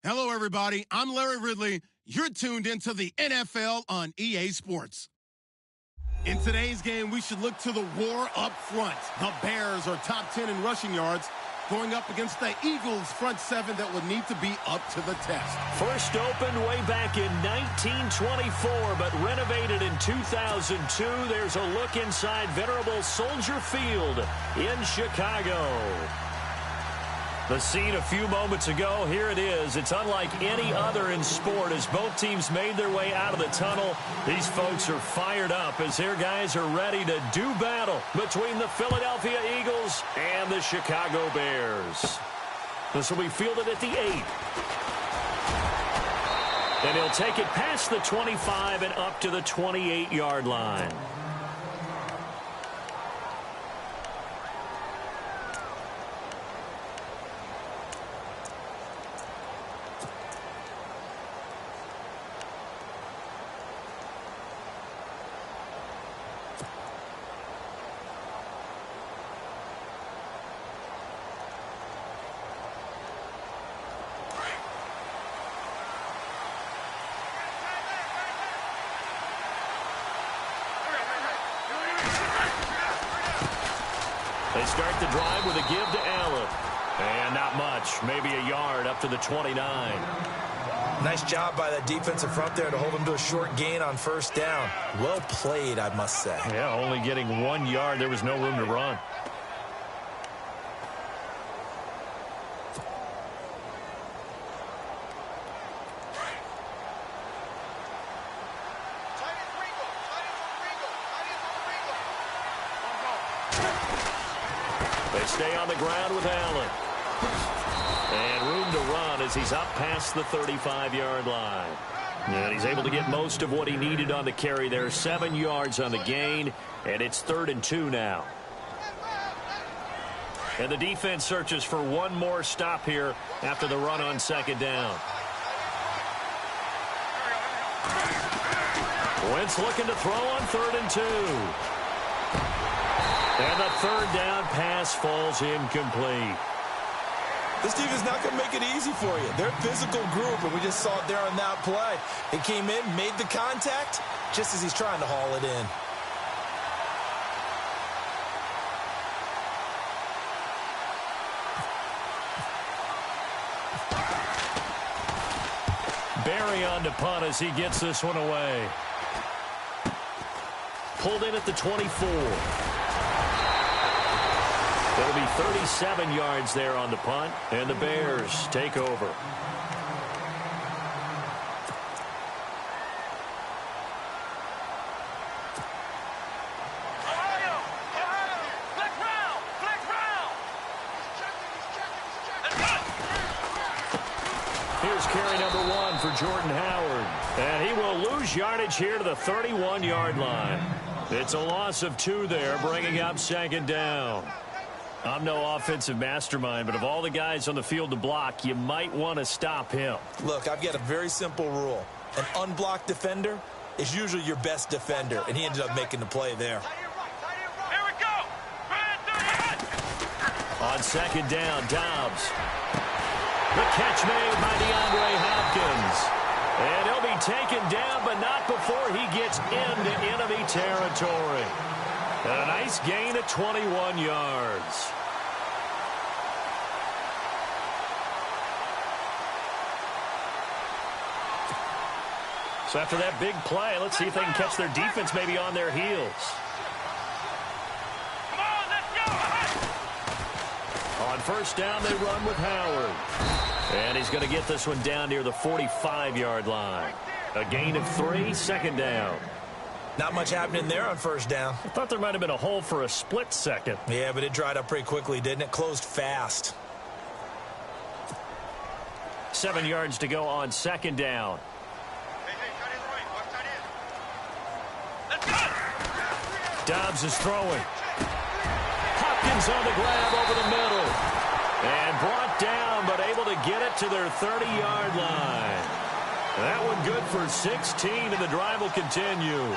Hello, everybody. I'm Larry Ridley. You're tuned into the NFL on EA Sports. In today's game, we should look to the war up front. The Bears are top 10 in rushing yards, going up against the Eagles' front seven that would need to be up to the test. First opened way back in 1924, but renovated in 2002. There's a look inside venerable Soldier Field in Chicago. The scene a few moments ago, here it is. It's unlike any other in sport as both teams made their way out of the tunnel. These folks are fired up as their guys are ready to do battle between the Philadelphia Eagles and the Chicago Bears. This will be fielded at the 8. And he'll take it past the 25 and up to the 28-yard line. They start the drive with a give to Allen. And not much. Maybe a yard up to the 29. Nice job by that defensive front there to hold him to a short gain on first down. Well played, I must say. Yeah, only getting 1 yard. There was no room to run. They stay on the ground with Allen. And room to run as he's up past the 35-yard line. And he's able to get most of what he needed on the carry there. 7 yards on the gain, and it's 3rd and 2 now. And the defense searches for one more stop here after the run on 2nd down. Wentz looking to throw on 3rd and 2. And the 3rd down pass falls incomplete. This team is not going to make it easy for you. They're a physical group, and we just saw it there on that play. He came in, made the contact, just as he's trying to haul it in. Barry on to punt as he gets this one away. Pulled in at the 24. It'll be 37 yards there on the punt, and the Bears take over. Here's carry number 1 for Jordan Howard. And he will lose yardage here to the 31-yard line. It's a loss of 2 there, bringing up 2nd down. I'm no offensive mastermind, but of all the guys on the field to block, you might want to stop him. Look, I've got a very simple rule. An unblocked defender is usually your best defender, and he ended up making the play there. Here we go. On 2nd down, Dobbs. The catch made by DeAndre Hopkins. And he'll be taken down, but not before he gets into enemy territory. And a nice gain of 21 yards. So after that big play, let's see if they can catch their defense maybe on their heels. Come on, let's go. On 1st down, they run with Howard. And he's going to get this one down near the 45-yard line. A gain of 3, 2nd down. Not much happening there on 1st down. I thought there might have been a hole for a split second. Yeah, but it dried up pretty quickly, didn't it? Closed fast. 7 yards to go on 2nd down. Let's go. Dobbs is throwing. Hopkins on the grab over the middle. And brought down, but able to get it to their 30-yard line. That one good for 16, and the drive will continue.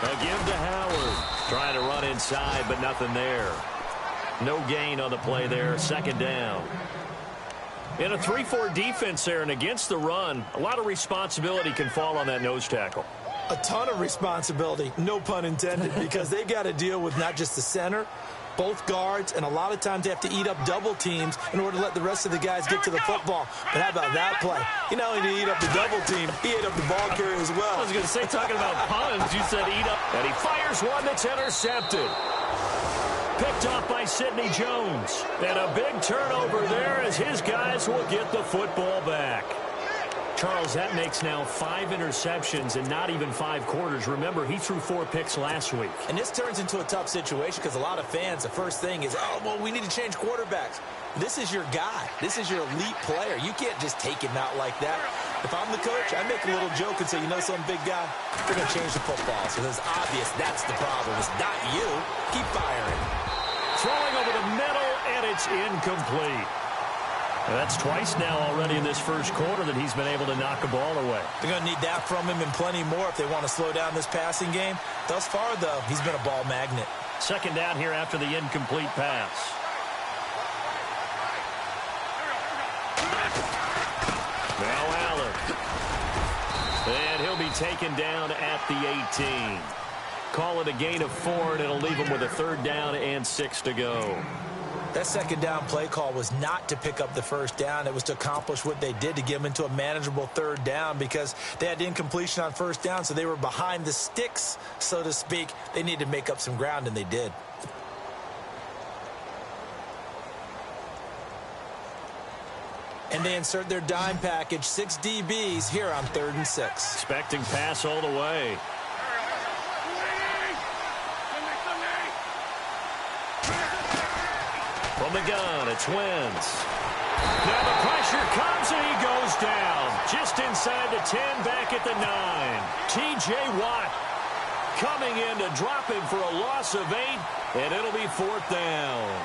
A give to Howard. Trying to run inside, but nothing there. No gain on the play there. Second down. In a 3-4 defense there and against the run, a lot of responsibility can fall on that nose tackle. A ton of responsibility, no pun intended, because they've got to deal with not just the center, both guards, and a lot of times they have to eat up double teams in order to let the rest of the guys get to the football. But how about that play? He not only did he eat up the double team, he ate up the ball carrier as well. I was going to say, talking about puns, you said eat up. And he fires one that's intercepted. Picked off by Sidney Jones. And a big turnover there as his guys will get the football back. Charles, that makes now 5 interceptions in not even 5 quarters. Remember, he threw 4 picks last week. And this turns into a tough situation because a lot of fans, the first thing is, oh, well, we need to change quarterbacks. This is your guy. This is your elite player. You can't just take him out like that. If I'm the coach, I make a little joke and say, you know some big guy, we're going to change the football. So it's obvious that's the problem. It's not you. Keep firing. Throwing over the middle, and it's incomplete. And that's twice now already in this first quarter that he's been able to knock a ball away. They're going to need that from him and plenty more if they want to slow down this passing game. Thus far, though, he's been a ball magnet. Second down here after the incomplete pass. Now Allen. And he'll be taken down at the 18. Call it a gain of 4, and it'll leave him with a 3rd down and 6 to go. That second down play call was not to pick up the first down. It was to accomplish what they did to get them into a manageable 3rd down because they had incompletion on first down, so they were behind the sticks, so to speak. They needed to make up some ground, and they did. And they insert their dime package, 6 DBs here on 3rd and 6. Expecting pass all the way. From the gun, it's Wentz. Now the pressure comes and he goes down. Just inside the 10, back at the 9. T.J. Watt coming in to drop him for a loss of 8, and it'll be 4th down.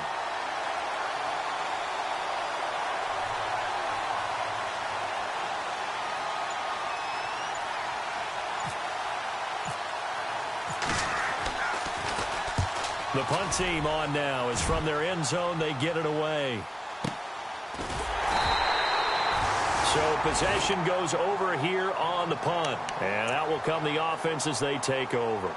The punt team on now is from their end zone. They get it away. So possession goes over here on the punt. And out will come the offense as they take over.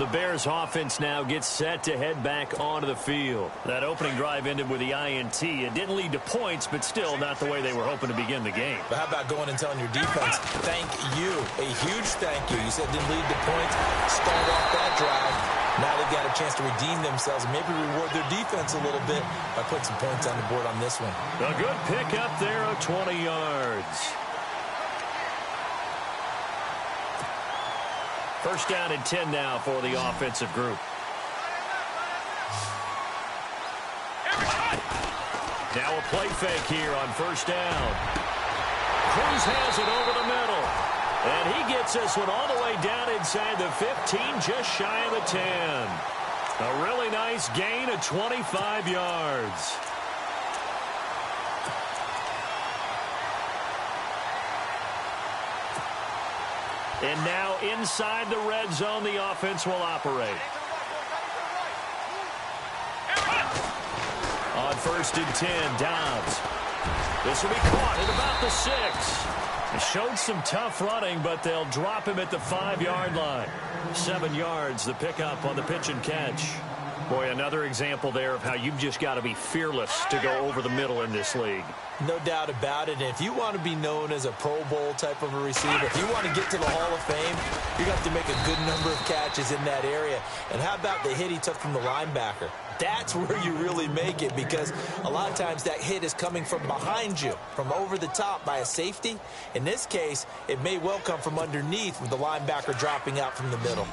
The Bears offense now gets set to head back onto the field. That opening drive ended with the INT. It didn't lead to points, but still not the way they were hoping to begin the game. But how about going and telling your defense, thank you, a huge thank you. You said it didn't lead to points, start off that drive. Now they've got a chance to redeem themselves and maybe reward their defense a little bit by putting some points on the board on this one. A good pick up there of 20 yards. First down and 10 now for the offensive group. Now a play fake here on first down. Cruz has it over the middle. And he gets this one all the way down inside the 15, just shy of the 10. A really nice gain of 25 yards. And now inside the red zone, the offense will operate. On first and 10, Dobbs. This will be caught at about the 6. It showed some tough running, but they'll drop him at the 5-yard line. 7 yards, the pickup on the pitch and catch. Boy, another example there of how you've just got to be fearless to go over the middle in this league. No doubt about it. And if you want to be known as a Pro Bowl type of a receiver, if you want to get to the Hall of Fame, you have to make a good number of catches in that area. And how about the hit he took from the linebacker? That's where you really make it, because a lot of times that hit is coming from behind you, from over the top by a safety. In this case, it may well come from underneath with the linebacker dropping out from the middle.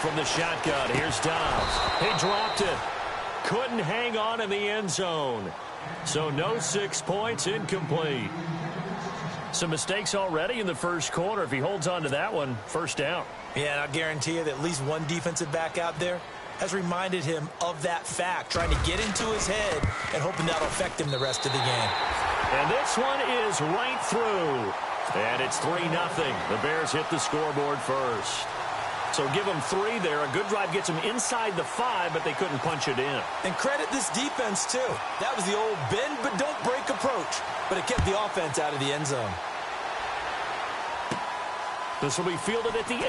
From the shotgun, here's Dobbs. He dropped it. Couldn't hang on in the end zone. So no 6 points, incomplete. Some mistakes already in the first quarter. If he holds on to that one, first down. Yeah, and I guarantee you that at least one defensive back out there has reminded him of that fact, trying to get into his head and hoping that'll affect him the rest of the game. And this one is right through. And it's 3-0. The Bears hit the scoreboard first. So give them 3 there. A good drive gets them inside the 5, but they couldn't punch it in. And credit this defense, too. That was the old bend but don't break approach. But it kept the offense out of the end zone. This will be fielded at the 8.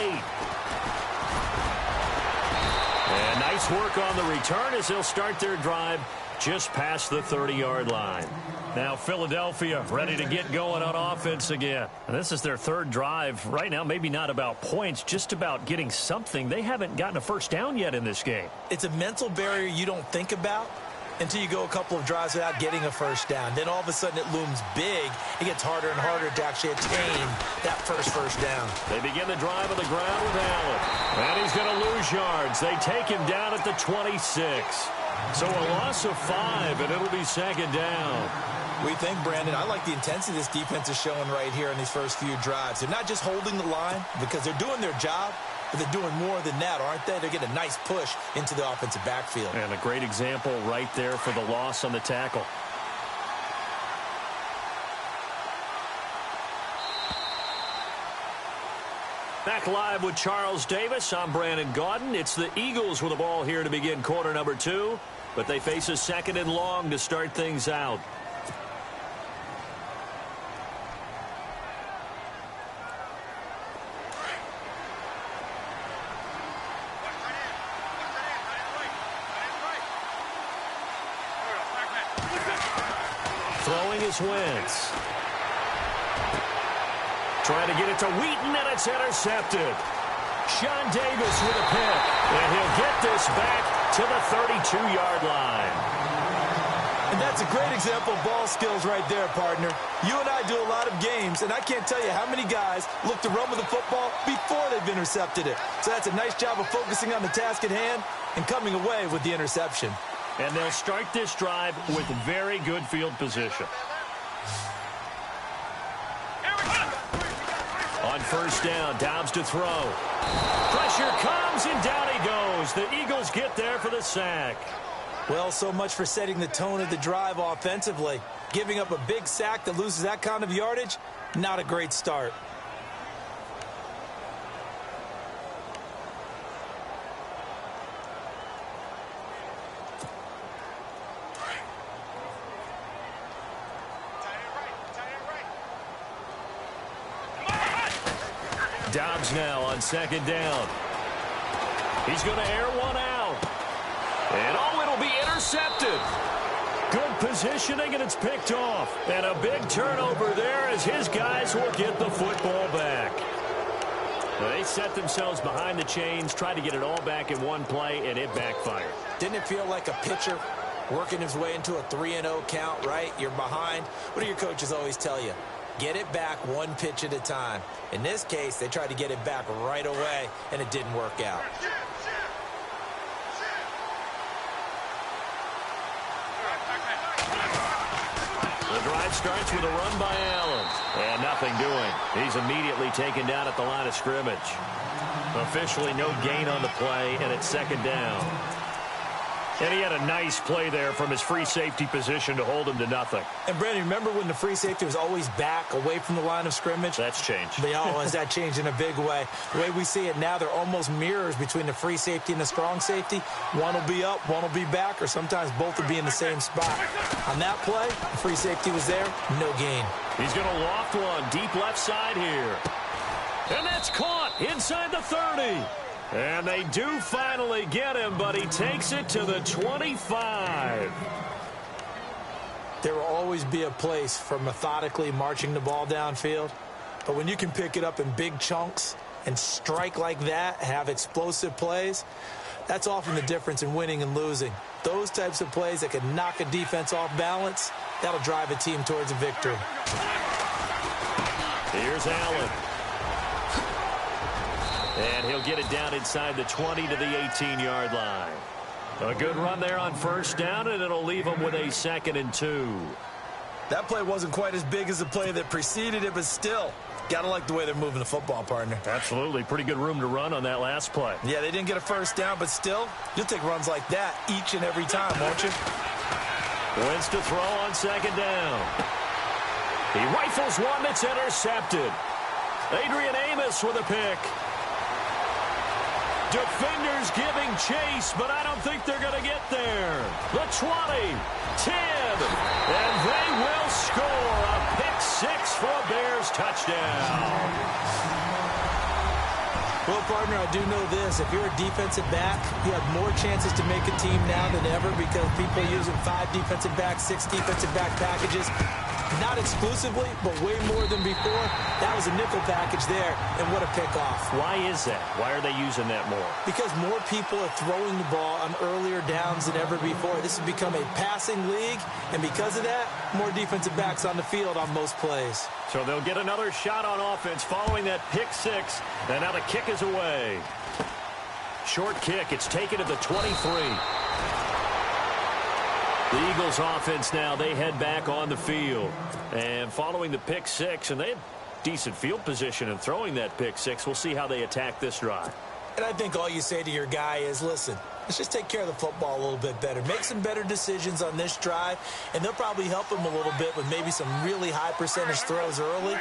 And nice work on the return as they'll start their drive just past the 30-yard line. Now Philadelphia ready to get going on offense again. And this is their 3rd drive. Right now, maybe not about points, just about getting something. They haven't gotten a first down yet in this game. It's a mental barrier you don't think about until you go a couple of drives without getting a first down. Then all of a sudden it looms big. It gets harder and harder to actually attain that first down. They begin the drive on the ground with Allen. And he's going to lose yards. They take him down at the 26. So a loss of 5, and it'll be 2nd down. We think, Brandon, I like the intensity this defense is showing right here in these first few drives. They're not just holding the line because they're doing their job, but they're doing more than that, aren't they? They're getting a nice push into the offensive backfield. And a great example right there for the loss on the tackle. Back live with Charles Davis. I'm Brandon Gaudin. It's the Eagles with the ball here to begin quarter number 2, but they face a 2nd and long to start things out. Throwing is Wentz. Trying to get it to Wheaton, and it's intercepted. Sean Davis with a pick, and he'll get this back to the 32-yard line. And that's a great example of ball skills right there, partner. You and I do a lot of games, and I can't tell you how many guys look to run with the football before they've intercepted it. So that's a nice job of focusing on the task at hand and coming away with the interception. And they'll start this drive with very good field position. On first down, Dobbs to throw. Pressure comes, and down he goes. The Eagles get there for the sack. Well, so much for setting the tone of the drive offensively. Giving up a big sack that loses that kind of yardage, not a great start. Dobbs now on 2nd down. He's going to air one out. And it'll be intercepted. Good positioning, and it's picked off. And a big turnover there as his guys will get the football back. Now, they set themselves behind the chains, tried to get it all back in one play, and it backfired. Didn't it feel like a pitcher working his way into a 3-0 count, right? You're behind. What do your coaches always tell you? Get it back one pitch at a time. In this case, they tried to get it back right away, and it didn't work out. The drive starts with a run by Allen. And nothing doing. He's immediately taken down at the line of scrimmage. Officially no gain on the play, and it's 2nd down. And he had a nice play there from his free safety position to hold him to nothing. And, Brandon, remember when the free safety was always back away from the line of scrimmage? That's changed. Has that changed in a big way? The way we see it now, they're almost mirrors between the free safety and the strong safety. One will be up, one will be back, or sometimes both will be in the same spot. On that play, the free safety was there, no gain. He's going to loft one deep left side here. And that's caught inside the 30. And they do finally get him, but he takes it to the 25. There will always be a place for methodically marching the ball downfield. But when you can pick it up in big chunks and strike like that, have explosive plays, that's often the difference in winning and losing. Those types of plays that can knock a defense off balance, that'll drive a team towards a victory. Here's Allen. And he'll get it down inside the 20 to the 18-yard line. A good run there on first down, and it'll leave him with a 2nd and 2. That play wasn't quite as big as the play that preceded it, but still, gotta like the way they're moving the football, partner. Absolutely. Pretty good room to run on that last play. Yeah, they didn't get a first down, but still, you'll take runs like that each and every time, won't you? Wentz to throw on 2nd down. He rifles one that's intercepted. Adrian Amos with a pick. Defenders giving chase, but I don't think they're going to get there. The 20, 10, and they will score a pick six for a Bears touchdown. Well, partner, I do know this. If you're a defensive back, you have more chances to make a team now than ever because people are using 5 defensive backs, 6 defensive back packages. Not exclusively, but way more than before. That was a nickel package there, and what a pickoff. Why is that? Why are they using that more? Because more people are throwing the ball on earlier downs than ever before. This has become a passing league, and because of that, more defensive backs on the field on most plays. So they'll get another shot on offense following that pick six, and now the kick is away. Short kick. It's taken to the 23. The Eagles offense now, they head back on the field. And following the pick six, and they had decent field position in throwing that pick six. We'll see how they attack this drive. And I think all you say to your guy is, listen, let's just take care of the football a little bit better. Make some better decisions on this drive, and they'll probably help him a little bit with maybe some really high percentage throws early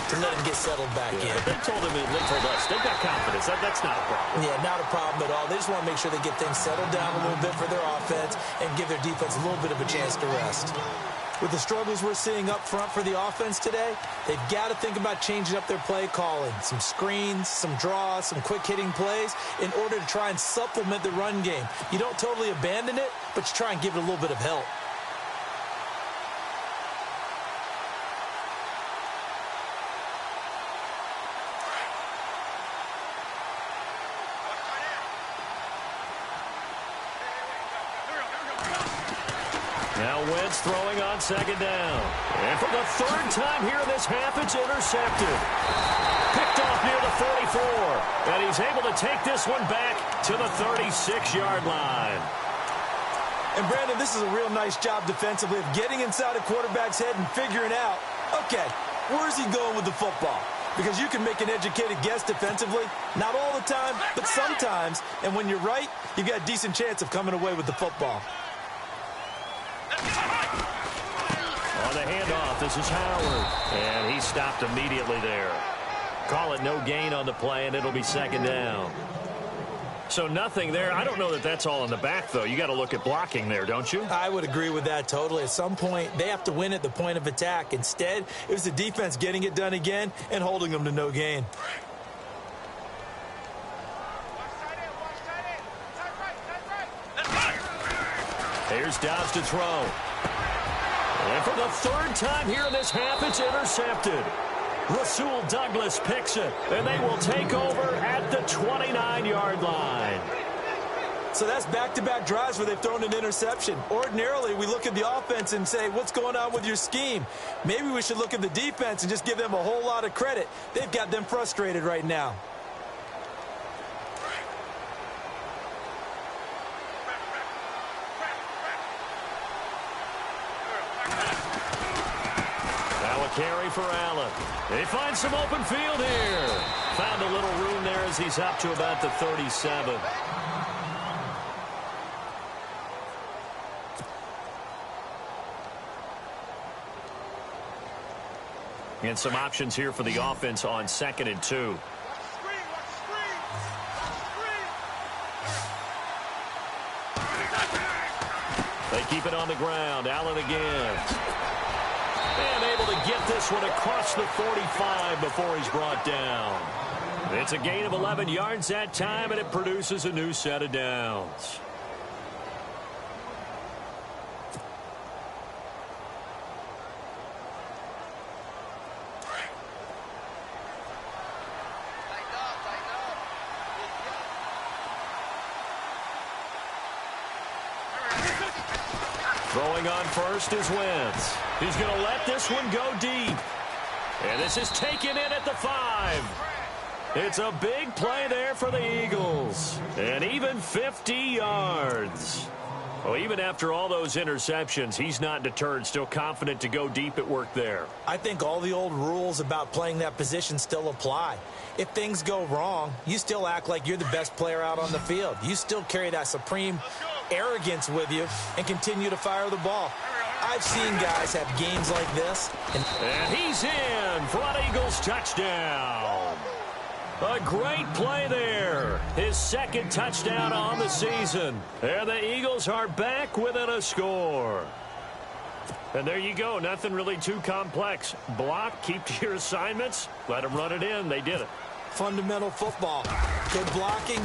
to let him get settled back in. But they told us, they've got confidence. That's not a problem. Yeah, not a problem at all. They just want to make sure they get things settled down a little bit for their offense and give their defense a little bit of a chance to rest. With the struggles we're seeing up front for the offense today, they've got to think about changing up their play calling. Some screens, some draws, some quick-hitting plays in order to try and supplement the run game. You don't totally abandon it, but you try and give it a little bit of help. Now Wentz throwing on second down. And for the third time here in this half, it's intercepted. Picked off near the 44. And he's able to take this one back to the 36-yard line. And, Brandon, this is a real nice job defensively of getting inside a quarterback's head and figuring out, okay, where's he going with the football? Because you can make an educated guess defensively. Not all the time, but sometimes. And when you're right, you've got a decent chance of coming away with the football. On the handoff, this is Howard. And he stopped immediately there. Call it no gain on the play, and it'll be second down. So nothing there. I don't know that that's all in the back, though. You got to look at blocking there, don't you? I would agree with that totally. At some point, they have to win at the point of attack. Instead, it was the defense getting it done again and holding them to no gain. Here's Dobbs to throw. And for the third time here in this half, it's intercepted. Rasul Douglas picks it, and they will take over at the 29-yard line. So that's back-to-back drives where they've thrown an interception. Ordinarily, we look at the offense and say, what's going on with your scheme? Maybe we should look at the defense and just give them a whole lot of credit. They've got them frustrated right now. Carry for Allen. They find some open field here. Found a little room there as he's up to about the 37. And some options here for the offense on 2nd and 2. They keep it on the ground. Allen again. And able to get this one across the 45 before he's brought down. It's a gain of 11 yards that time, and it produces a new set of downs. Throwing on first is Wentz. He's going to let this one go deep. And this is taken in at the 5. It's a big play there for the Eagles. And even 50 yards. Well, even after all those interceptions, he's not deterred, still confident to go deep at work there. I think all the old rules about playing that position still apply. If things go wrong, you still act like you're the best player out on the field. You still carry that supreme arrogance with you and continue to fire the ball. I've seen guys have games like this. And he's in for an Eagles touchdown. A great play there. His second touchdown on the season. And the Eagles are back within a score. And there you go. Nothing really too complex. Block, keep to your assignments, let them run it in. They did it. Fundamental football. Good blocking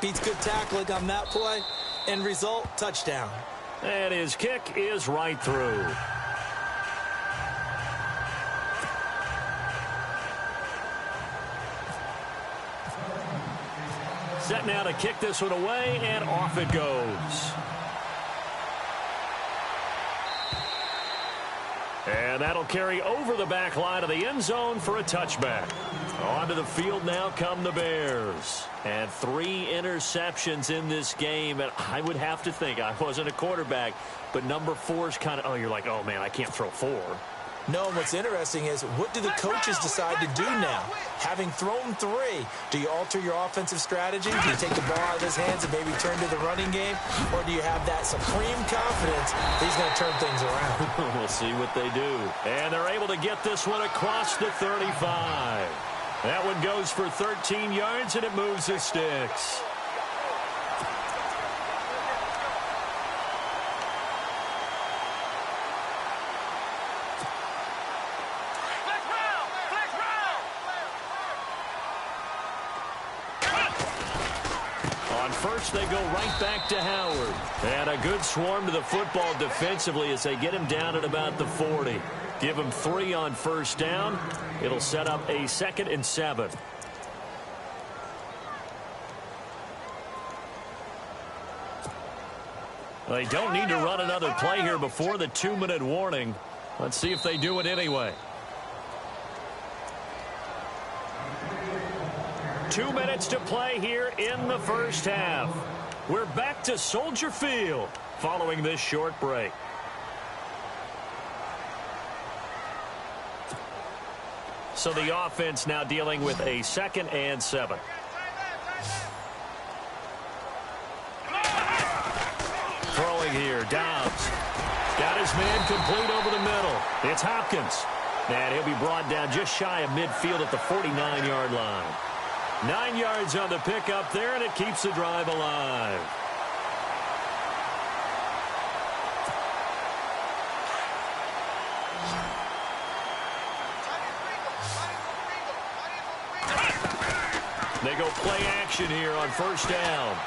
beats good tackling on that play. End result, touchdown. And his kick is right through. Set now to kick this one away, and off it goes. And that'll carry over the back line of the end zone for a touchback. Onto the field now come the Bears. And 3 interceptions in this game. And I would have to think, I wasn't a quarterback, but number 4 is kind of, oh, you're like, oh, man, I can't throw 4. No, and what's interesting is, what do the coaches decide to do now? Having thrown 3, do you alter your offensive strategy? Do you take the ball out of his hands and maybe turn to the running game? Or do you have that supreme confidence that he's going to turn things around? We'll see what they do. And they're able to get this one across the 35. That one goes for 13 yards, and it moves the sticks. First, they go right back to Howard. And a good swarm to the football defensively as they get him down at about the 40. Give him 3 on first down. It'll set up a 2nd and 7. They don't need to run another play here before the 2-minute warning. Let's see if they do it anyway. 2 minutes to play here in the first half. We're back to Soldier Field following this short break. So the offense now dealing with a 2nd and 7. Throwing here, Dobbs. Got his man complete over the middle. It's Hopkins. And he'll be brought down just shy of midfield at the 49-yard line. 9 yards on the pickup there, and it keeps the drive alive. They go play action here on first down.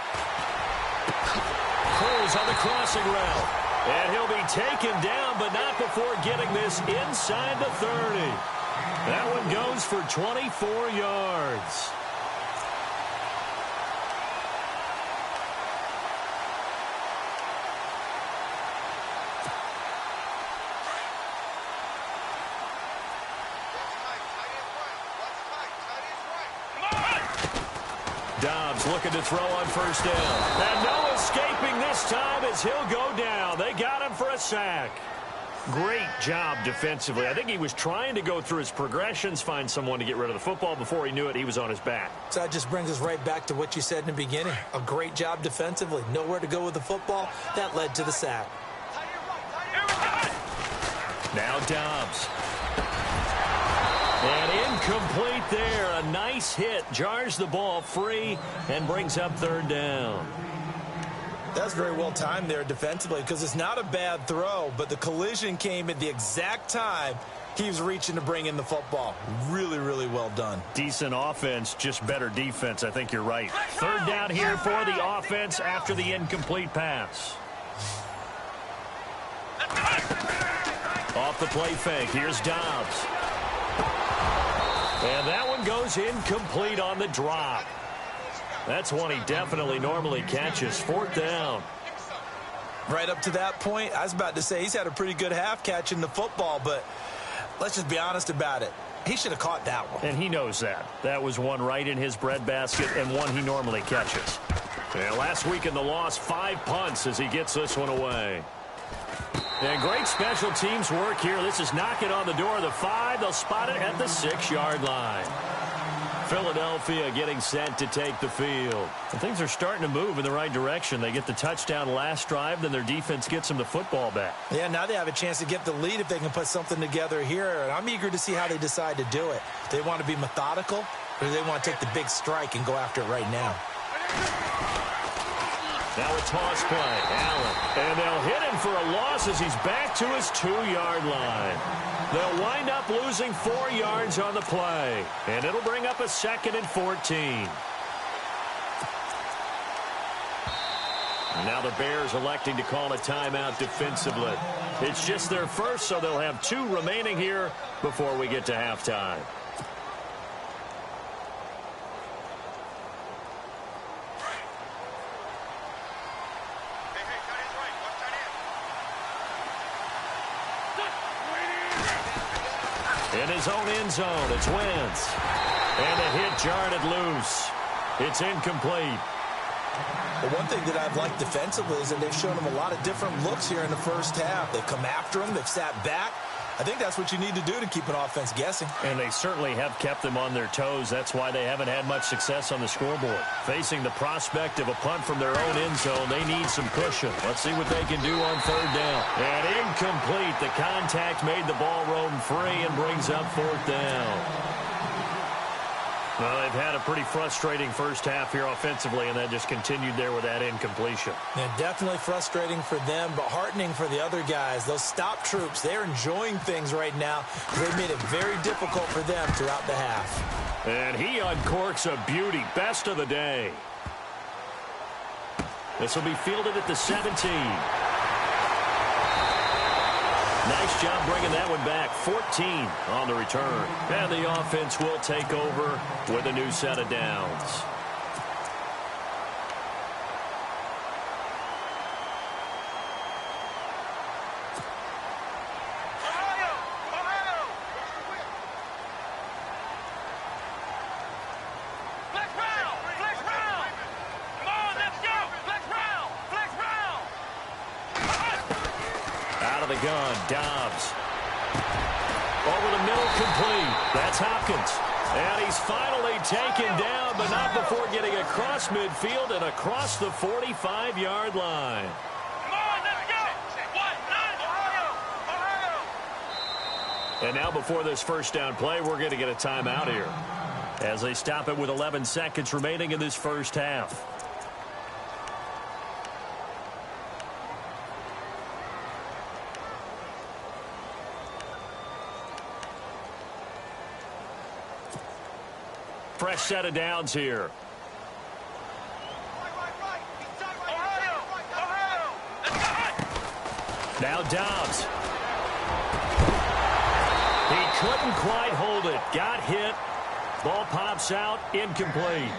Cruz on the crossing route. And he'll be taken down, but not before getting this inside the 30. That one goes for 24 yards. Dobbs looking to throw on first down. And no escaping this time as he'll go down. They got him for a sack. Great job defensively. I think he was trying to go through his progressions, find someone to get rid of the football. Before he knew it, he was on his back. So that just brings us right back to what you said in the beginning. A great job defensively. Nowhere to go with the football. That led to the sack. Now Dobbs. And incomplete there. A nice hit. Jars the ball free and brings up 3rd down. That's very well timed there defensively, because it's not a bad throw, but the collision came at the exact time he was reaching to bring in the football. Really, really well done. Decent offense, just better defense. I think you're right. 3rd down here for the offense after the incomplete pass. Off the play fake. Here's Dobbs. And that one goes incomplete on the drop. That's one he definitely normally catches. 4th down. Right up to that point, I was about to say he's had a pretty good half catching the football, but let's just be honest about it. He should have caught that one. And he knows that. That was one right in his breadbasket and one he normally catches. And last week in the loss, 5 punts as he gets this one away. And great special teams work here. This is knocking on the door of the 5. They'll spot it at the 6-yard line. Philadelphia getting set to take the field. And things are starting to move in the right direction. They get the touchdown last drive, then their defense gets them the football back. Yeah, now they have a chance to get the lead if they can put something together here. And I'm eager to see how they decide to do it. Do they want to be methodical, or do they want to take the big strike and go after it right now? Now a toss play. Allen. And they'll hit him for a loss as he's back to his 2-yard line. They'll wind up losing 4 yards on the play. And it'll bring up a 2nd and 14. Now the Bears electing to call a timeout defensively. It's just their first, so they'll have 2 remaining here before we get to halftime. In his own end zone, it's Wentz. And a hit jarred loose. It's incomplete. Well, one thing that I've liked defensively is that they've shown him a lot of different looks here in the first half. They've come after him. They've sat back. I think that's what you need to do to keep an offense guessing. And they certainly have kept them on their toes. That's why they haven't had much success on the scoreboard. Facing the prospect of a punt from their own end zone, they need some cushion. Let's see what they can do on 3rd down. And incomplete. The contact made the ball roam free and brings up 4th down. Well, they've had a pretty frustrating first half here offensively, and that just continued there with that incompletion. Yeah, definitely frustrating for them, but heartening for the other guys. Those stop troops, they're enjoying things right now. They've made it very difficult for them throughout the half. And he uncorks a beauty. Best of the day. This will be fielded at the 17. Nice job bringing that one back. 14 on the return. And the offense will take over with a new set of downs. Gun, Dobbs. Over the middle, complete. That's Hopkins. And he's finally taken down, but not before getting across midfield and across the 45-yard line. Come on, let's go! Ohio! And now before this first down play, we're going to get a timeout here as they stop it with 11 seconds remaining in this first half. Fresh set of downs here. Now Dobbs. He couldn't quite hold it. Got hit. Ball pops out. Incomplete.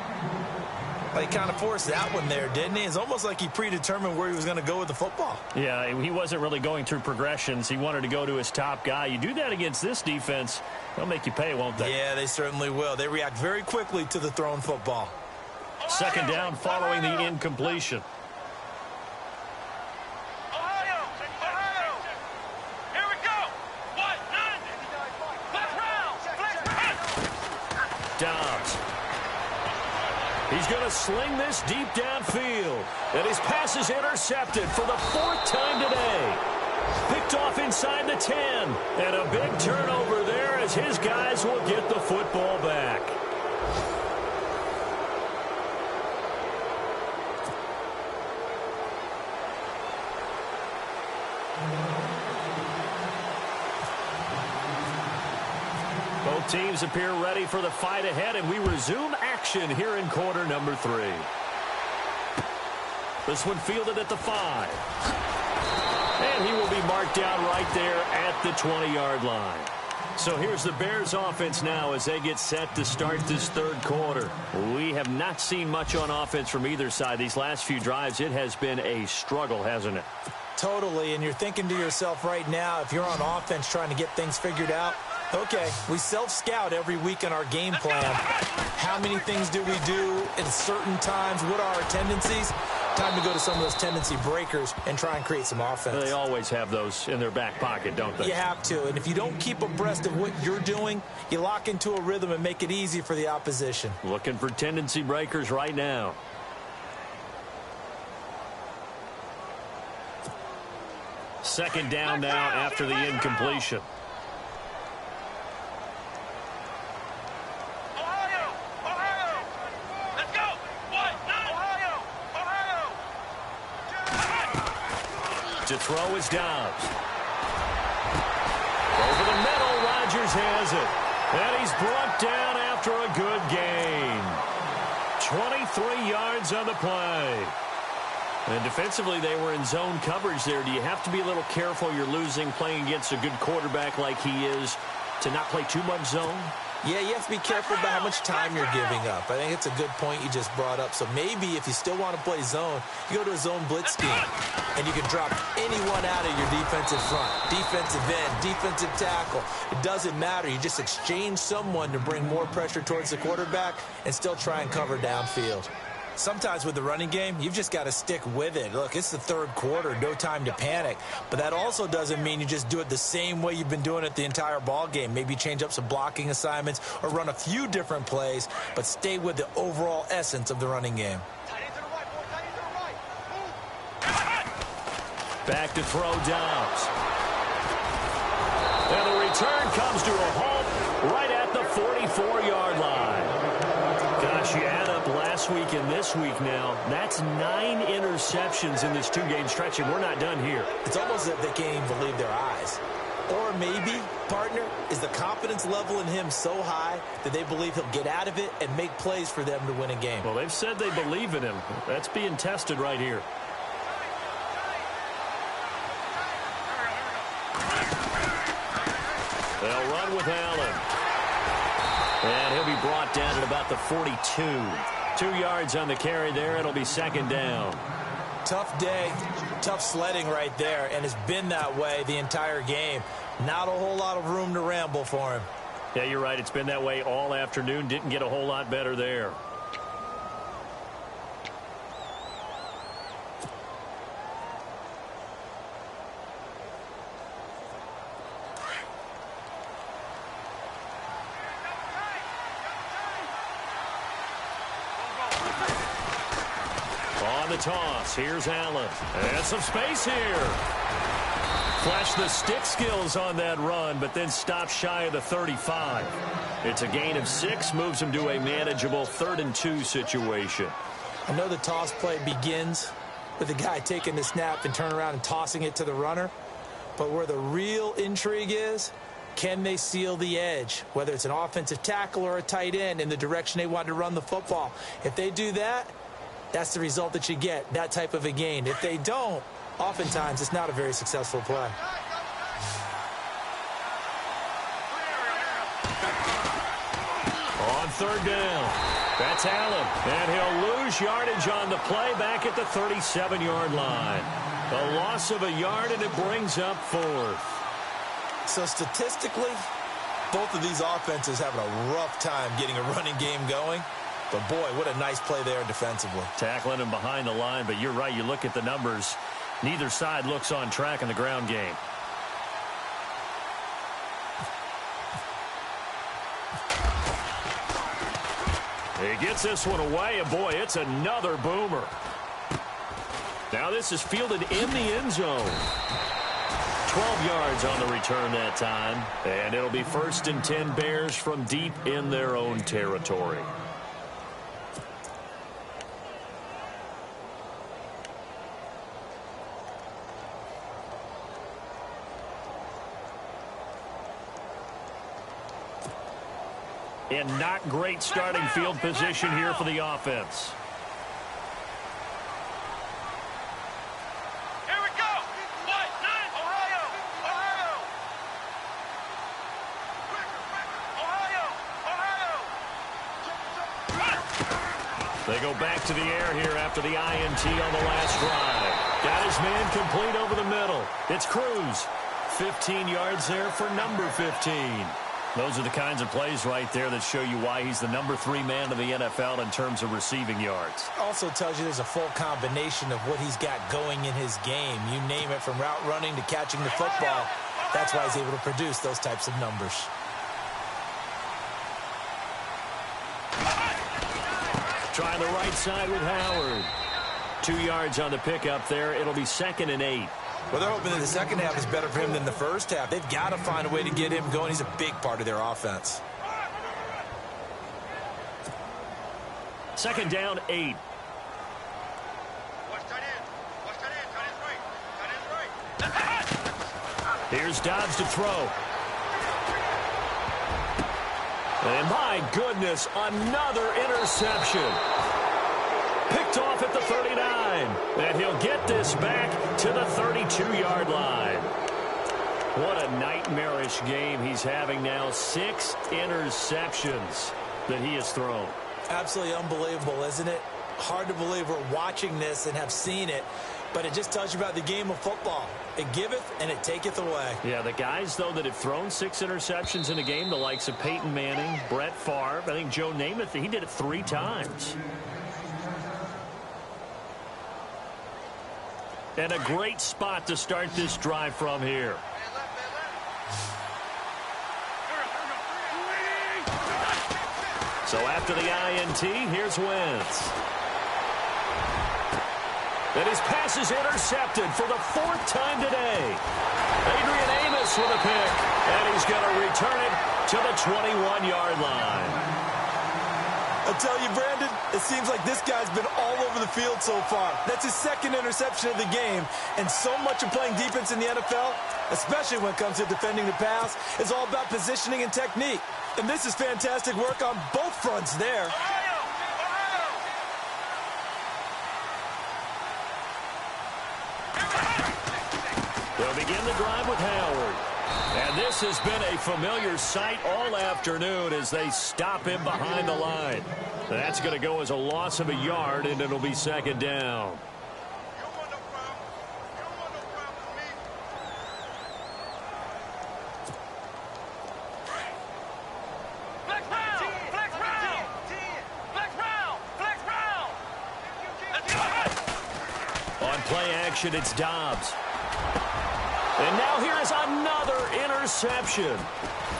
Well, he kind of forced that one there, didn't he? It's almost like he predetermined where he was going to go with the football. Yeah, he wasn't really going through progressions. He wanted to go to his top guy. You do that against this defense, they'll make you pay, won't they? Yeah, they certainly will. They react very quickly to the thrown football. 2nd down following the incompletion. Ohio! Here we go! 1, 9! Flex round! Dobbs. He's going to sling this deep downfield. And his pass is intercepted for the 4th time today. Picked off inside the 10. And a big turnover there as his guys will get the football back. Both teams appear ready for the fight ahead, and we resume action here in quarter number 3. This one fielded at the 5. And he will be marked down right there at the 20-yard line. So here's the Bears offense now as they get set to start this 3rd quarter. We have not seen much on offense from either side. These last few drives, it has been a struggle, hasn't it? Totally, and you're thinking to yourself right now, if you're on offense trying to get things figured out, okay, we self-scout every week in our game plan. How many things do we do at certain times? What are our tendencies? Time to go to some of those tendency breakers and try and create some offense. They always have those in their back pocket, don't they? You have to. And if you don't keep abreast of what you're doing, you lock into a rhythm and make it easy for the opposition. Looking for tendency breakers right now. Second down now after the incompletion. To throw is Dobbs. Over the middle, Rodgers has it. And he's brought down after a good gain. 23 yards on the play. And defensively, they were in zone coverage there. Do you have to be a little careful you're losing playing against a good quarterback like he is to not play too much zone? Yeah, you have to be careful about how much time you're giving up. I think it's a good point you just brought up. So maybe if you still want to play zone, you go to a zone blitz scheme, and you can drop anyone out of your defensive front, defensive end, defensive tackle. It doesn't matter. You just exchange someone to bring more pressure towards the quarterback and still try and cover downfield. Sometimes with the running game, you've just got to stick with it. Look, it's the third quarter, no time to panic. But that also doesn't mean you just do it the same way you've been doing it the entire ball game. Maybe change up some blocking assignments or run a few different plays, but stay with the overall essence of the running game. Back to throw Dobbs. And the return comes to a halt right at the 44-yard line. Gosh, you add up last week and this week now. That's 9 interceptions in this two-game stretch, and we're not done here. It's almost as if they can't even believe their eyes. Or maybe, partner, is the confidence level in him so high that they believe he'll get out of it and make plays for them to win a game. Well, they've said they believe in him. That's being tested right here. They'll run with Allen. And he'll be brought down at about the 42. 2 yards on the carry there. It'll be second down. Tough day, tough sledding right there, and it's been that way the entire game. Not a whole lot of room to ramble for him. Yeah, you're right. It's been that way all afternoon. Didn't get a whole lot better there. On the toss, here's Allen. And some space here. Flashed the stick skills on that run, but then stopped shy of the 35. It's a gain of 6, moves him to a manageable 3rd and 2 situation. I know the toss play begins with the guy taking the snap and turning around and tossing it to the runner. But where the real intrigue is, can they seal the edge, whether it's an offensive tackle or a tight end, in the direction they want to run the football? If they do that, that's the result that you get, that type of a gain. If they don't, oftentimes it's not a very successful play. On 3rd down, that's Allen. And he'll lose yardage on the play back at the 37-yard line. A loss of a yard, and it brings up 4th. So statistically, both of these offenses having a rough time getting a running game going. But, boy, what a nice play there defensively. Tackling him behind the line, but you're right. You look at the numbers. Neither side looks on track in the ground game. He gets this one away, and, boy, it's another boomer. Now this is fielded in the end zone. 12 yards on the return that time. And it'll be 1st and 10 Bears from deep in their own territory. And not great starting field position here for the offense. Here we go. What? Ohio. They go back to the air here after the INT on the last drive. Got his man complete over the middle. It's Cruz. 15 yards there for number 15. Those are the kinds of plays right there that show you why he's the number 3 man in the NFL in terms of receiving yards. Also tells you there's a full combination of what he's got going in his game. You name it, from route running to catching the football. That's why he's able to produce those types of numbers. Trying the right side with Howard. 2 yards on the pickup there. It'll be 2nd and 8. Well, they're hoping that the second half is better for him than the first half. They've got to find a way to get him going. He's a big part of their offense. 2nd down, 8. Here's Dobbs to throw. And my goodness, another interception. Picked off at the 39. And he'll get this back to the 32-yard line. What a nightmarish game he's having now. 6 interceptions that he has thrown. Absolutely unbelievable, isn't it? Hard to believe we're watching this and have seen it, but it just tells you about the game of football. It giveth and it taketh away. Yeah, the guys, though, that have thrown 6 interceptions in a game, the likes of Peyton Manning, Brett Favre, I think Joe Namath, he did it 3 times. And a great spot to start this drive from here. So after the INT, here's Wentz. And his pass is intercepted for the 4th time today. Adrian Amos with a pick. And he's going to return it to the 21-yard line. I tell you, Brandon, it seems like this guy's been all over the field so far. That's his 2nd interception of the game. And so much of playing defense in the NFL, especially when it comes to defending the pass, is all about positioning and technique. And this is fantastic work on both fronts there. They'll begin the drive with Howard. And this has been a familiar sight all afternoon as they stop him behind the line. That's going to go as a loss of a yard, and it'll be 2nd down. On play action, it's Dobbs. And now here is another interception.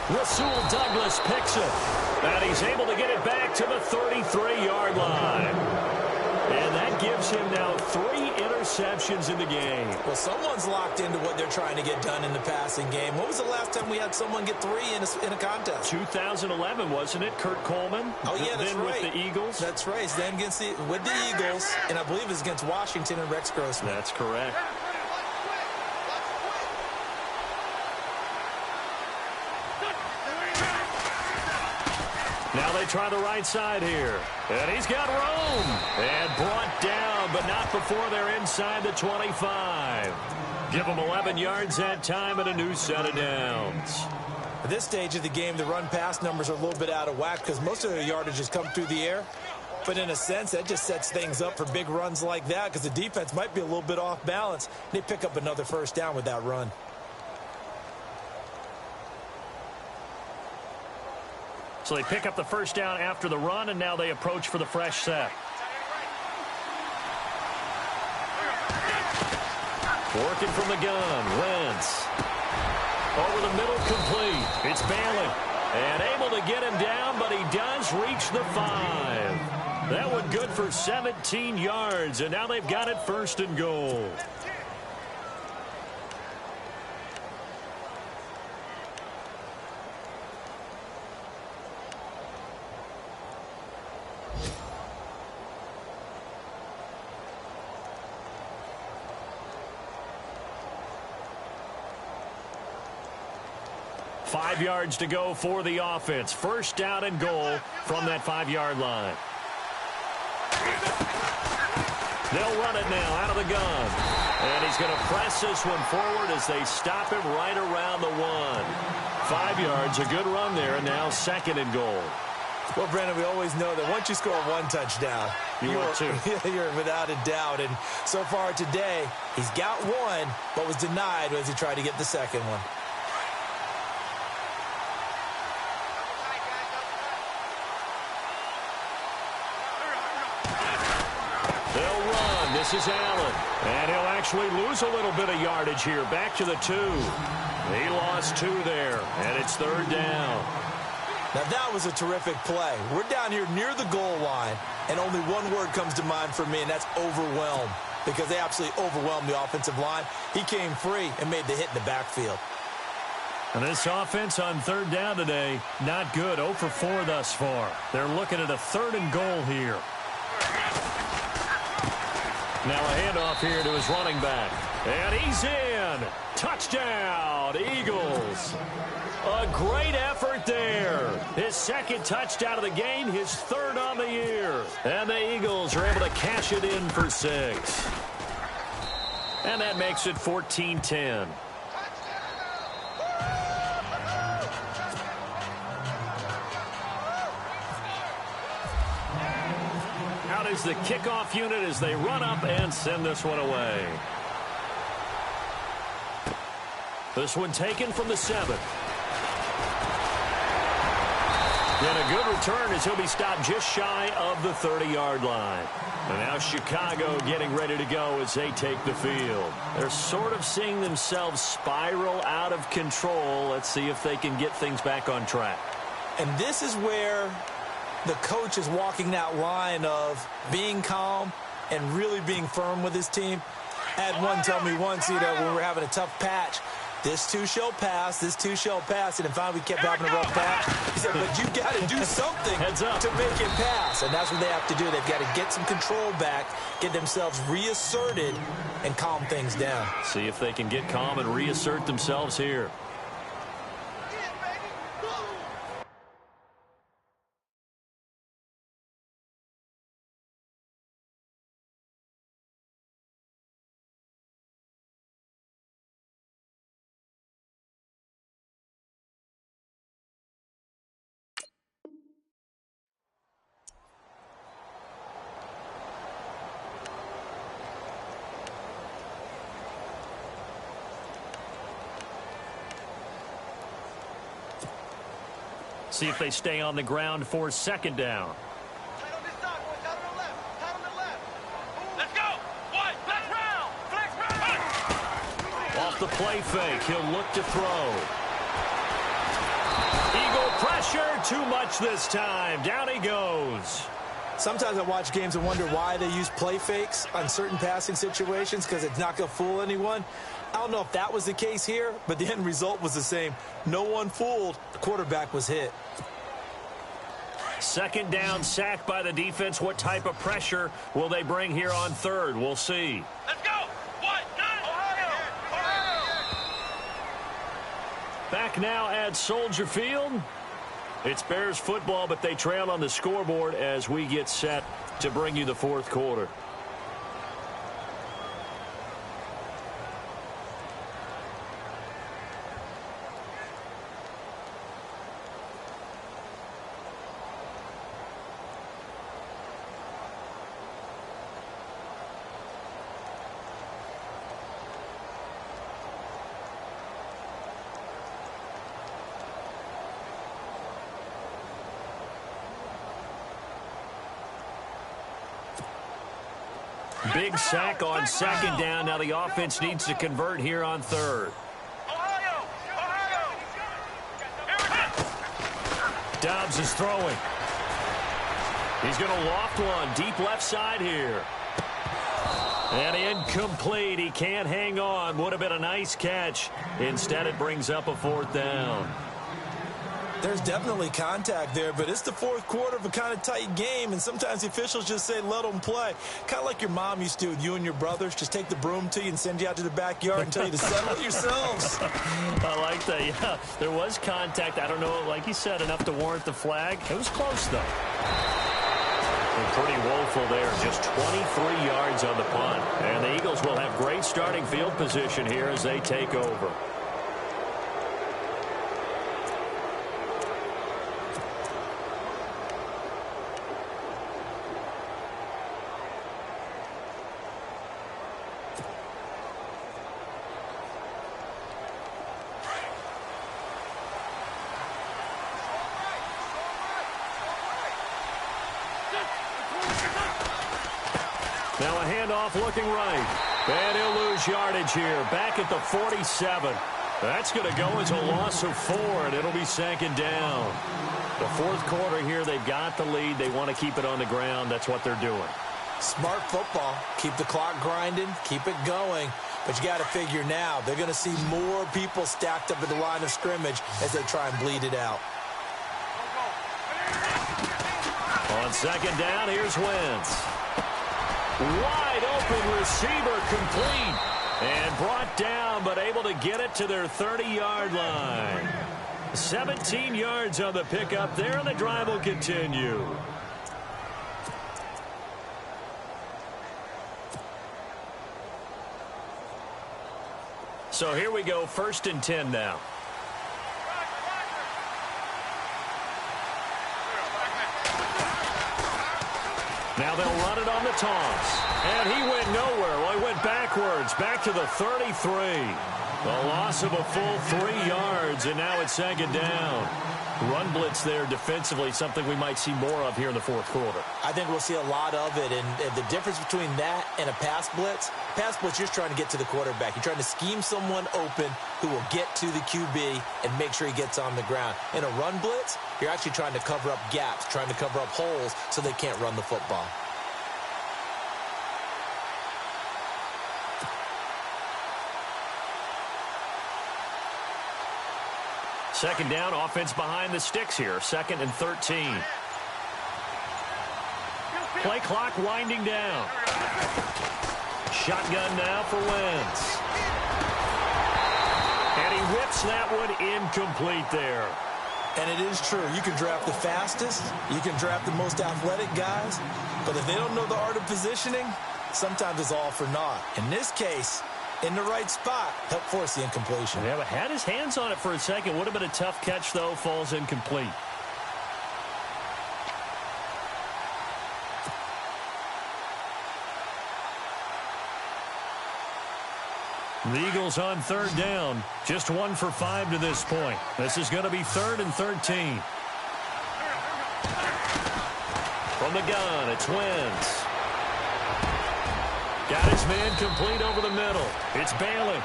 Rasul Douglas picks it. And he's able to get it back to the 33-yard line. And that gives him now 3 interceptions in the game. Well, someone's locked into what they're trying to get done in the passing game. When was the last time we had someone get 3 in a contest? 2011, wasn't it? Kurt Coleman? Oh, yeah, that's then right. With the Eagles? That's right. Then with the Eagles, and I believe it's against Washington and Rex Grossman. That's correct. Now they try the right side here. And he's got room. And brought down, but not before they're inside the 25. Give them 11 yards that time and a new set of downs. At this stage of the game, the run-pass numbers are a little bit out of whack because most of their yardage has come through the air. But in a sense, that just sets things up for big runs like that because the defense might be a little bit off balance. They pick up another 1st down with that run. So they pick up the 1st down after the run, and now they approach for the fresh set. Working from the gun, Wentz. Over the middle, complete. It's Bailey. And able to get him down, but he does reach the 5. That one good for 17 yards, and now they've got it 1st and goal. Five yards to go for the offense. 1st down and goal from that 5-yard line. They'll run it now out of the gun. And he's going to press this one forward as they stop him right around the 1. 5 yards, a good run there, and now 2nd and goal. Well, Brandon, we always know that once you score 1 touchdown, you're without a doubt. And so far today, he's got 1, but was denied as he tried to get the 2nd one. This is Allen. And he'll actually lose a little bit of yardage here. Back to the 2. He lost 2 there, and it's 3rd down. Now, that was a terrific play. We're down here near the goal line, and only one word comes to mind for me, and that's overwhelmed, because they absolutely overwhelmed the offensive line. He came free and made the hit in the backfield. And this offense on 3rd down today, not good. 0 for 4 thus far. They're looking at a 3rd and goal here. Now a handoff here to his running back. And he's in. Touchdown, Eagles. A great effort there. His 2nd touchdown of the game, his 3rd on the year. And the Eagles are able to cash it in for 6. And that makes it 14-10. Out is the kickoff unit as they run up and send this one away. This one taken from the 7. And a good return as he'll be stopped just shy of the 30-yard line. And now Chicago getting ready to go as they take the field. They're sort of seeing themselves spiral out of control. Let's see if they can get things back on track. And this is where the coach is walking that line of being calm and really being firm with his team. I had one tell me once, when we were having a tough patch, this too shall pass, this too shall pass. And finally we kept having a rough patch. He said, but you got to do something to make it pass. And that's what they have to do. They've got to get some control back, get themselves reasserted, and calm things down. See if they can get calm and reassert themselves here. See if they stay on the ground for 2nd down. Tight on this side, boys. Tight on the left. Tight on the left. Let's go. One. Flex round. Flex round. Off the play fake, he'll look to throw. Eagle pressure, too much this time. Down he goes. Sometimes I watch games and wonder why they use play fakes on certain passing situations, because it's not going to fool anyone. I don't know if that was the case here, but the end result was the same. No one fooled. The quarterback was hit. 2nd down, sack by the defense. What type of pressure will they bring here on 3rd? We'll see. Let's go. 1, 9, Ohio. Back now at Soldier Field. It's Bears football, but they trail on the scoreboard as we get set to bring you the 4th quarter. Big sack on 2nd down. Now the offense needs to convert here on 3rd. Ohio. Dobbs is throwing. He's going to loft one deep left side here. And incomplete. He can't hang on. Would have been a nice catch. Instead, it brings up a 4th down. There's definitely contact there, but it's the 4th quarter of a kind of tight game, and sometimes the officials just say, let them play. Kind of like your mom used to with you and your brothers. Just take the broom to you and send you out to the backyard and tell you to settle it yourselves. I like that, yeah. There was contact. I don't know, like you said, enough to warrant the flag. It was close, though. And pretty woeful there. Just 23 yards on the punt. And the Eagles will have great starting field position here as they take over. Now a handoff looking right. And he'll lose yardage here. Back at the 47. That's going to go as a loss of 4, and it'll be 2nd down. The fourth quarter here, they've got the lead. They want to keep it on the ground. That's what they're doing. Smart football. Keep the clock grinding. Keep it going. But you got to figure now, they're going to see more people stacked up at the line of scrimmage as they try and bleed it out. On 2nd down, here's Wentz. Wide open receiver complete. And brought down, but able to get it to their 30-yard line. 17 yards on the pickup there, and the drive will continue. So here we go, 1st and 10 now. Now they'll run it on the toss. And he went nowhere. Well, he went backwards, back to the 33. A loss of a full 3 yards, and now it's 2nd down. Run blitz there defensively, something we might see more of here in the fourth quarter. I think we'll see a lot of it, and the difference between that and a pass blitz, you're just trying to get to the quarterback. You're trying to scheme someone open who will get to the QB and make sure he gets on the ground. In a run blitz, you're actually trying to cover up gaps, trying to cover up holes so they can't run the football. Second down, offense behind the sticks here. 2nd and 13. Play clock winding down. Shotgun now for Wentz. And he whips that one incomplete there. And it is true. You can draft the fastest. You can draft the most athletic guys. But if they don't know the art of positioning, sometimes it's all for naught. In this case, in the right spot, help force the incompletion. Yeah, but had his hands on it for a second. Would have been a tough catch, though. Falls incomplete. The Eagles on 3rd down. Just 1 for 5 to this point. This is going to be 3rd and 13. From the gun, it's Wentz. Got his man complete over the middle. It's Bailey.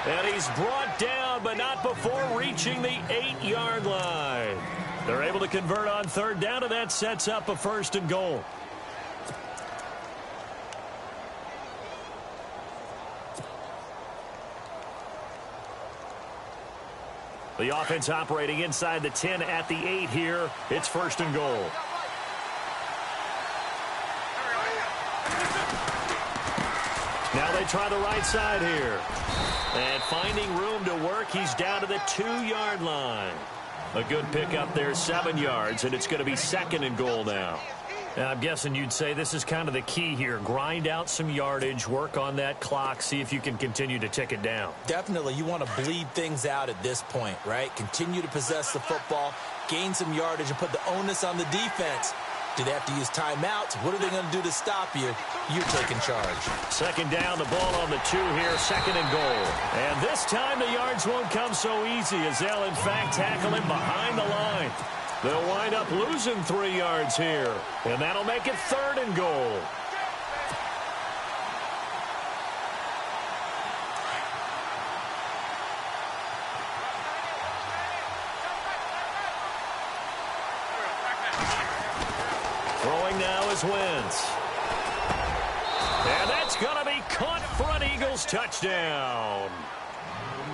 And he's brought down, but not before reaching the 8-yard line. They're able to convert on 3rd down, and that sets up a 1st and goal. The offense operating inside the 10 at the 8 here. It's 1st and goal. Now they try the right side here. And finding room to work, he's down to the 2-yard line. A good pickup there, 7 yards, and it's going to be 2nd and goal now. I'm guessing you'd say this is kind of the key here. Grind out some yardage, work on that clock, see if you can continue to tick it down. Definitely. You want to bleed things out at this point, right? Continue to possess the football, gain some yardage, and put the onus on the defense. Do they have to use timeouts? What are they going to do to stop you? You're taking charge. 2nd down, the ball on the 2 here, 2nd and goal. And this time the yards won't come so easy as they'll, in fact, tackle him behind the line. They'll wind up losing 3 yards here, and that'll make it 3rd and goal. Throwing now is Wentz. And that's going to be caught for an Eagles touchdown.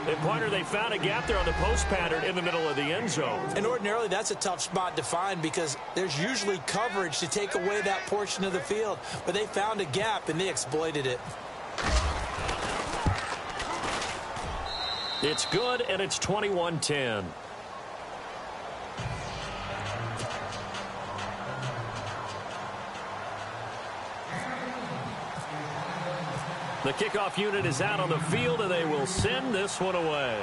And, partner, they found a gap there on the post pattern in the middle of the end zone. And ordinarily, that's a tough spot to find because there's usually coverage to take away that portion of the field. But they found a gap, and they exploited it. It's good, and it's 21-10. The kickoff unit is out on the field, and they will send this one away.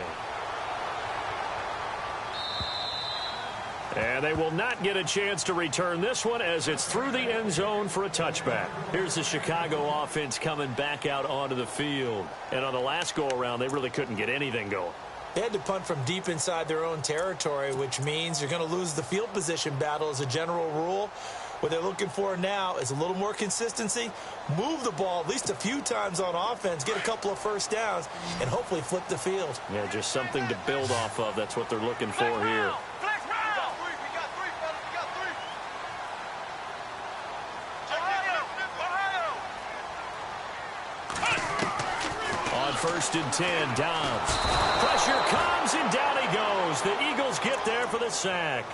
And they will not get a chance to return this one as it's through the end zone for a touchback. Here's the Chicago offense coming back out onto the field. And on the last go-around, they really couldn't get anything going. They had to punt from deep inside their own territory, which means you're going to lose the field position battle as a general rule, What they're looking for now is a little more consistency, move the ball at least a few times on offense, get a couple of first downs, and hopefully flip the field. Yeah, just something to build off of. That's what they're looking for here. On 1st and 10, Dobbs. Pressure comes, and down he goes. The Eagles get there for the sack.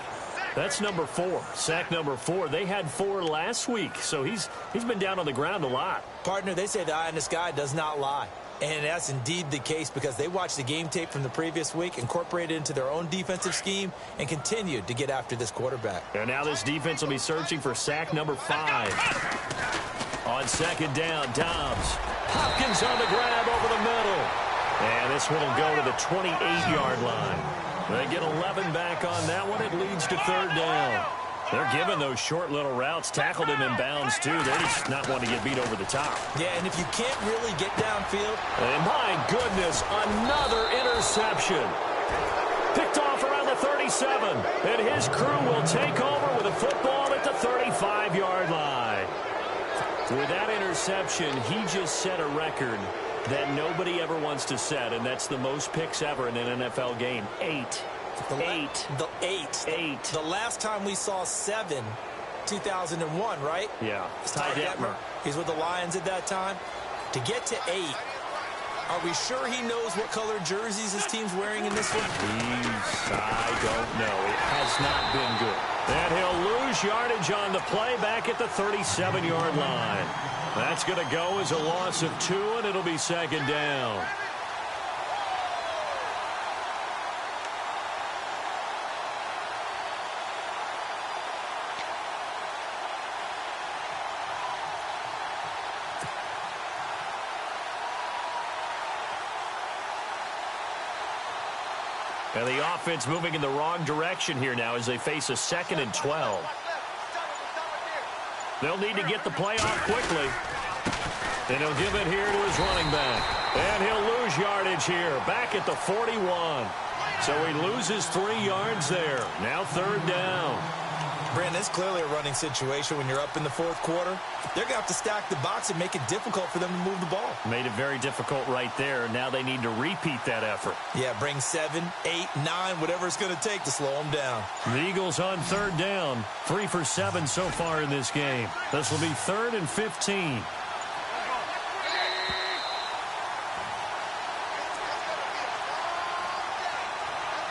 That's number 4. Sack number 4. They had 4 last week, so he's been down on the ground a lot. Partner, they say the eye in the sky does not lie. And that's indeed the case because they watched the game tape from the previous week, incorporated it into their own defensive scheme, and continued to get after this quarterback. And now this defense will be searching for sack number 5. On 2nd down, Dobbs. Hopkins on the grab over the middle. And this one will go to the 28-yard line. They get 11 back on that one. It leads to 3rd down. They're giving those short little routes. Tackled him in bounds, too. They're just not wanting to get beat over the top. Yeah, and if you can't really get downfield. And my goodness, another interception. Picked off around the 37. And his crew will take over with a football at the 35-yard line. With that interception, he just set a record that nobody ever wants to set, and that's the most picks ever in an NFL game. 8. The last time we saw 7, 2001, right? Yeah. Ty Detmer. He's with the Lions at that time. To get to 8, are we sure he knows what color jerseys his team's wearing in this one? I don't know. It has not been good. And he'll lose yardage on the play back at the 37-yard line. That's going to go as a loss of 2, and it'll be 2nd down. And the offense moving in the wrong direction here now as they face a 2nd and 12. They'll need to get the play off quickly. And he'll give it here to his running back. And he'll lose yardage here, back at the 41. So he loses 3 yards there. Now 3rd down. Brandon, it's clearly a running situation when you're up in the 4th quarter. They're going to have to stack the box and make it difficult for them to move the ball. Made it very difficult right there. Now they need to repeat that effort. Yeah, bring 7, 8, 9, whatever it's going to take to slow them down. The Eagles on 3rd down. 3 for 7 so far in this game. This will be 3rd and 15.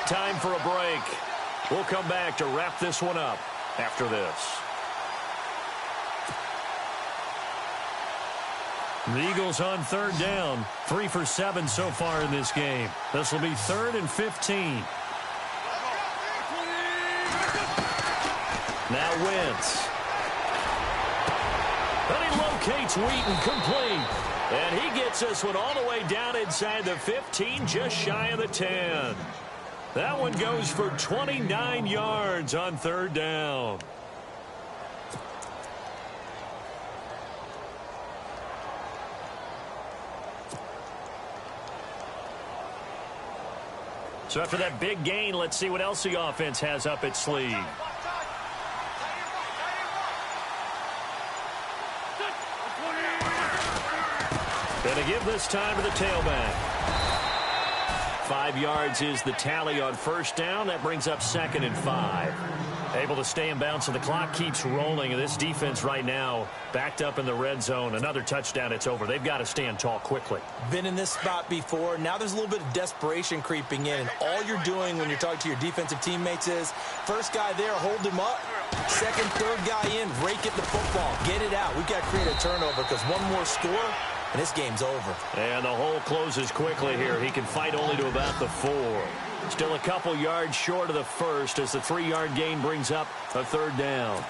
Time for a break. We'll come back to wrap this one up after this. The Eagles on 3rd down. 3 for 7 so far in this game. This will be 3rd and 15. Now Wentz. And he locates Wheaton complete. And he gets this one all the way down inside the 15, just shy of the 10. That one goes for 29 yards on 3rd down. So after that big gain, let's see what else the offense has up its sleeve. Gonna give this time to the tailback. 5 yards is the tally on 1st down. That brings up 2nd and 5. Able to stay in bounds, so the clock keeps rolling. And this defense right now backed up in the red zone. Another touchdown, it's over. They've got to stand tall quickly. Been in this spot before. Now there's a little bit of desperation creeping in. And all you're doing when you're talking to your defensive teammates is, first guy there, hold him up. Second, third guy in, rake it the football. Get it out. We've got to create a turnover because one more score, and this game's over. And the hole closes quickly here. He can fight only to about the 4. Still a couple yards short of the first as the 3-yard gain brings up a 3rd down.